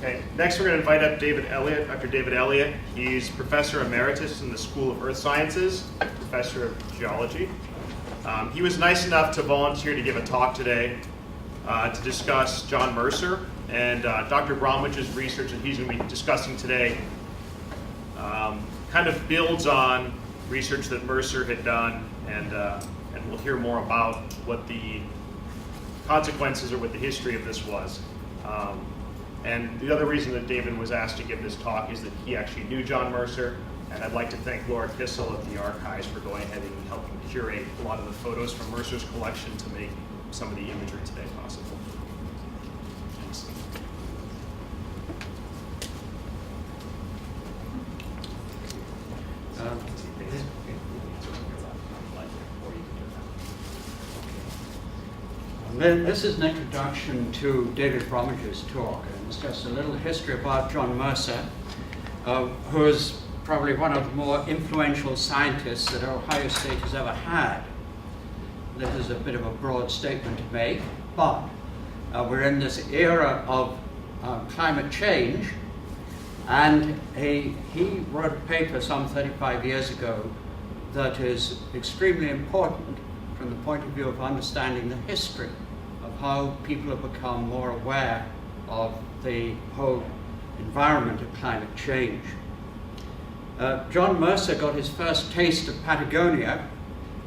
Okay, next we're going to invite up David Elliot, Dr. David Elliot. He's Professor Emeritus in the School of Earth Sciences, Professor of Geology. He was nice enough to volunteer to give a talk today to discuss John Mercer, and Dr. Bromwich's research that he's going to be discussing today kind of builds on research that Mercer had done, and we'll hear more about what the consequences or what the history of this was. And the other reason that David was asked to give this talk is that he actually knew John Mercer, and I'd like to thank Laura Kissel of the archives for going ahead and helping curate a lot of the photos from Mercer's collection to make some of the imagery today possible. Thanks. This is an introduction to David Bromwich's talk, and it's just a little history about John Mercer, who is probably one of the more influential scientists that Ohio State has ever had. This is a bit of a broad statement to make, but we're in this era of climate change, and he wrote a paper some 35 years ago that is extremely important from the point of view of understanding the history of how people have become more aware of the whole environment of climate change. John Mercer got his first taste of Patagonia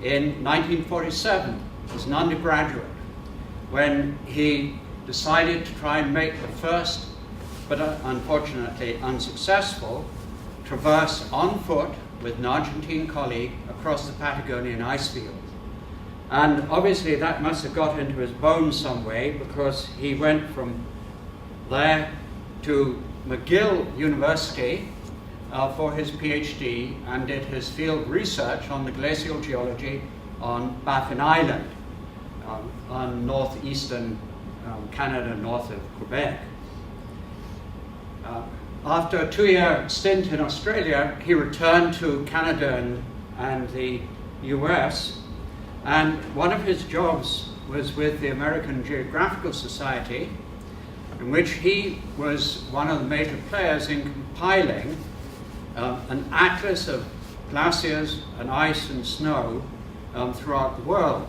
in 1947 as an undergraduate, when he decided to try and make the first, but unfortunately unsuccessful, traverse on foot with an Argentine colleague across the Patagonian ice field. And obviously that must have got into his bones some way, because he went from there to McGill University for his PhD and did his field research on the glacial geology on Baffin Island, on northeastern Canada, north of Quebec. After a 2-year stint in Australia, he returned to Canada and the US, and one of his jobs was with the American Geographical Society, in which he was one of the major players in compiling an atlas of glaciers and ice and snow throughout the world.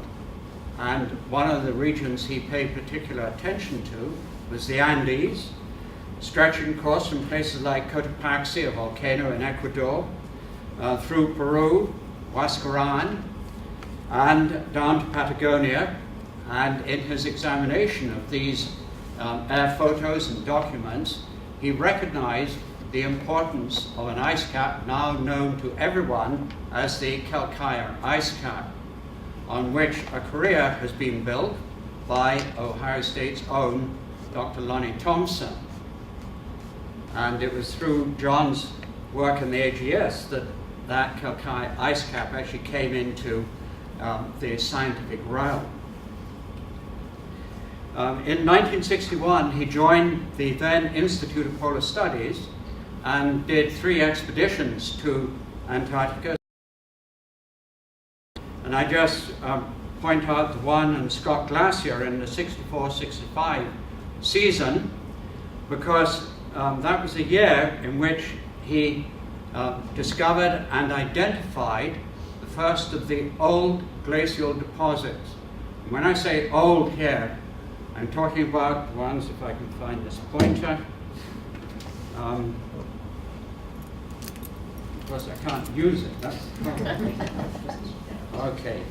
And one of the regions he paid particular attention to was the Andes, stretching across from places like Cotopaxi, a volcano in Ecuador, through Peru, Huascarán, and down to Patagonia. And in his examination of these air photos and documents, he recognized the importance of an ice cap now known to everyone as the Calcaire ice cap, on which a career has been built by Ohio State's own Dr. Lonnie Thompson. And it was through John's work in the AGS that Calcaire ice cap actually came into the scientific realm. In 1961, he joined the then Institute of Polar Studies and did 3 expeditions to Antarctica. And I just point out the one in Scott Glacier in the 64-65 season, because that was a year in which he discovered and identified the first of the old glacial deposits. And when I say old here, I'm talking about the ones, if I can find this pointer. Of course, I can't use it. That's the problem. Okay.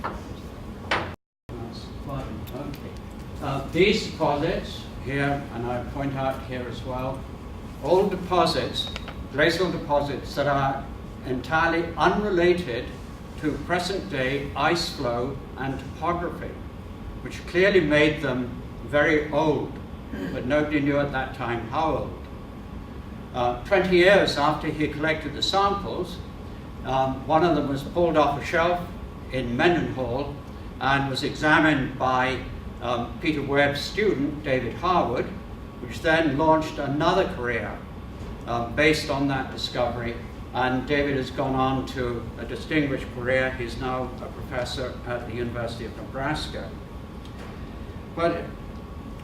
These deposits here, and I point out here as well, old deposits, glacial deposits that are entirely unrelated to present-day ice flow and topography, which clearly made them very old, but nobody knew at that time how old. 20 years after he collected the samples, one of them was pulled off a shelf in Mendenhall and was examined by Peter Webb's student, David Harwood, which then launched another career based on that discovery. And David has gone on to a distinguished career. He's now a professor at the University of Nebraska. But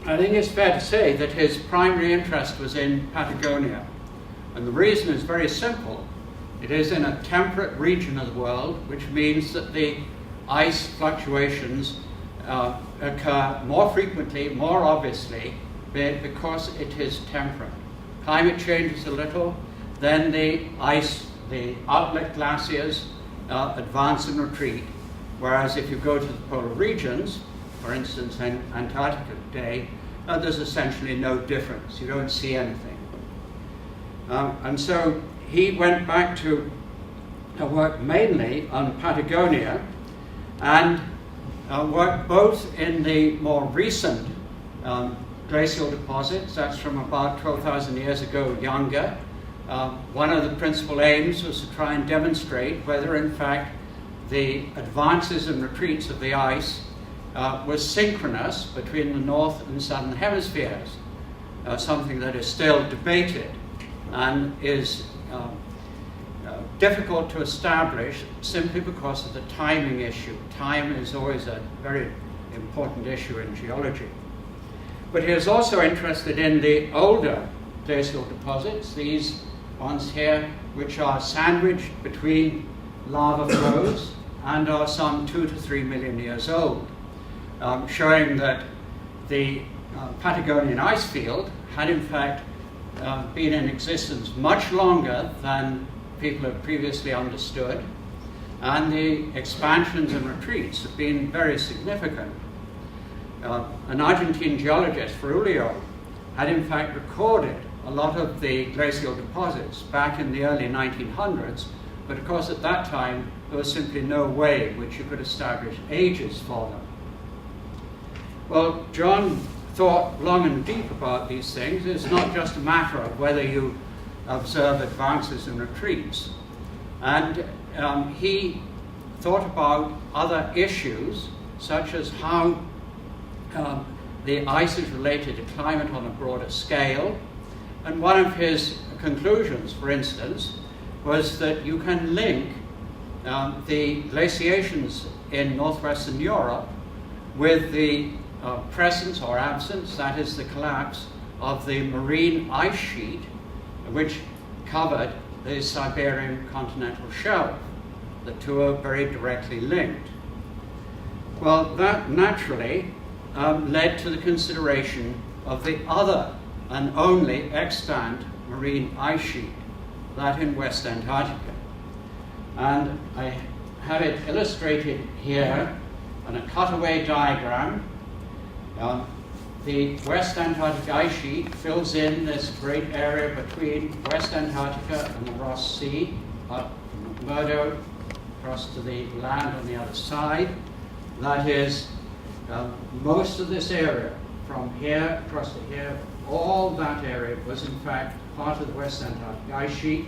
I think it's fair to say that his primary interest was in Patagonia. And the reason is very simple. It is in a temperate region of the world, which means that the ice fluctuations occur more frequently, more obviously, because it is temperate. Climate changes a little, then the outlet glaciers advance and retreat, whereas if you go to the polar regions, for instance in Antarctica today, there's essentially no difference. You don't see anything. And so he went back to work mainly on Patagonia and worked both in the more recent glacial deposits, that's from about 12,000 years ago younger. One of the principal aims was to try and demonstrate whether in fact the advances and retreats of the ice was synchronous between the north and southern hemispheres, something that is still debated and is difficult to establish simply because of the timing issue. Time is always a very important issue in geology. But he was also interested in the older glacial deposits, these ones here, which are sandwiched between lava flows and are some 2 to 3 million years old, showing that the Patagonian ice field had in fact been in existence much longer than people have previously understood, and the expansions and retreats have been very significant. An Argentine geologist, Ferrulio, had in fact recorded a lot of the glacial deposits back in the early 1900s, but of course at that time there was simply no way in which you could establish ages for them. Well, John thought long and deep about these things. It's not just a matter of whether you observe advances and retreats. And he thought about other issues, such as how the ice is related to climate on a broader scale. And one of his conclusions, for instance, was that you can link the glaciations in northwestern Europe with the presence or absence, that is the collapse, of the marine ice sheet which covered the Siberian continental shelf. The two are very directly linked. Well, that naturally led to the consideration of the other and only extant marine ice sheet, that in West Antarctica. And I have it illustrated here on a cutaway diagram. The West Antarctic ice sheet fills in this great area between West Antarctica and the Ross Sea, up from McMurdo, across to the land on the other side. That is, most of this area, from here across to here, all that area was in fact part of the West Antarctic ice sheet,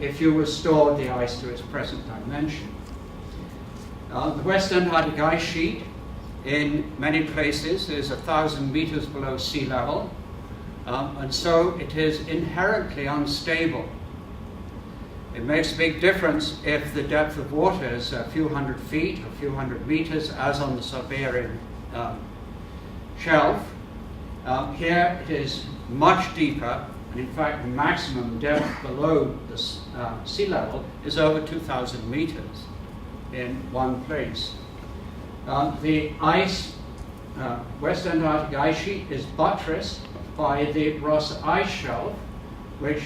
if you restored the ice to its present dimension. The West Antarctic ice sheet in many places is 1,000 meters below sea level, and so it is inherently unstable. It makes a big difference if the depth of water is a few hundred feet, a few hundred meters, as on the Siberian shelf. Here it is much deeper, and in fact the maximum depth below the sea level is over 2,000 meters in one place. The ice, West Antarctic ice sheet is buttressed by the Ross ice shelf, which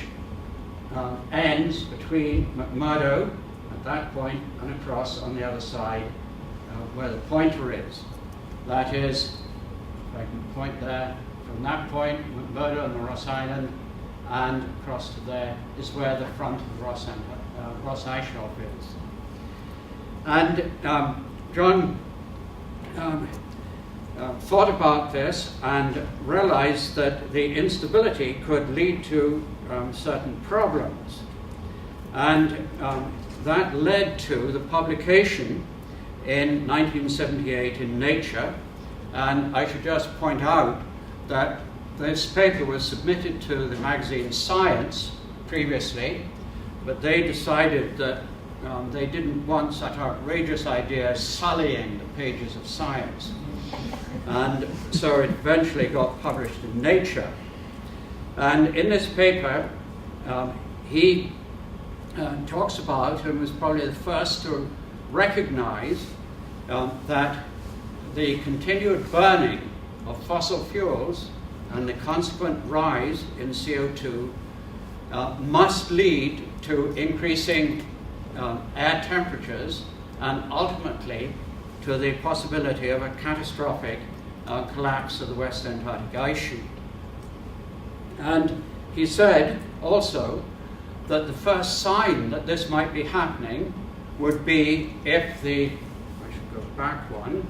ends between McMurdo at that point and across on the other side where the pointer is. That is, if I can point there, from that point, McMurdo and the Ross Island, and across to there is where the front of the Ross ice shelf is. And John thought about this and realized that the instability could lead to certain problems. And that led to the publication in 1978 in Nature. And I should just point out that this paper was submitted to the magazine Science previously, but they decided that they didn't want such outrageous ideas sullying the pages of Science. And so it eventually got published in Nature. And in this paper, he talks about, and was probably the first to recognize, that the continued burning of fossil fuels and the consequent rise in CO2 must lead to increasing air temperatures and ultimately to the possibility of a catastrophic collapse of the West Antarctic ice sheet. And he said also that the first sign that this might be happening would be if the, I should go back one,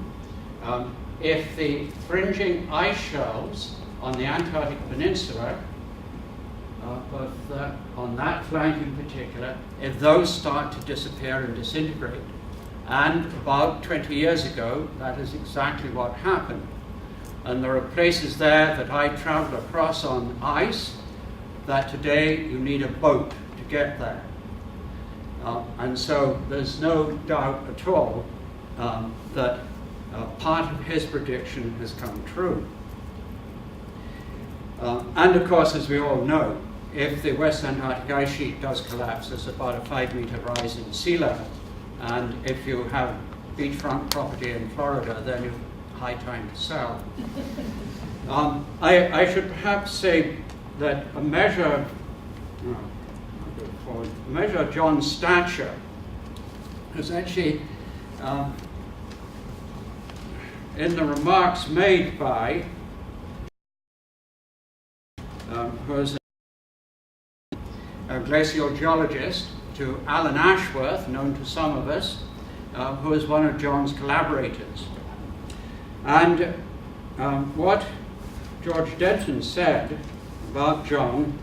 if the fringing ice shelves on the Antarctic Peninsula, on that flank in particular, if those start to disappear and disintegrate. And about 20 years ago, that is exactly what happened. And there are places there that I travel across on ice that today you need a boat to get there. And so there's no doubt at all that part of his prediction has come true. And of course, as we all know, if the West Antarctic ice sheet does collapse, there's about a 5-meter rise in sea level. And if you have beachfront property in Florida, then you've high time to sell. I should perhaps say that a measure of John's stature is actually in the remarks made by who is a glacial geologist, to Alan Ashworth, known to some of us, who is one of John's collaborators. And what George Denton said about John: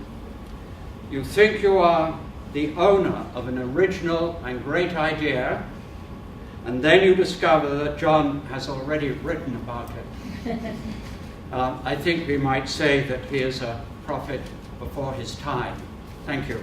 you think you are the owner of an original and great idea, and then you discover that John has already written about it. I think we might say that he is a prophet before his time. Thank you.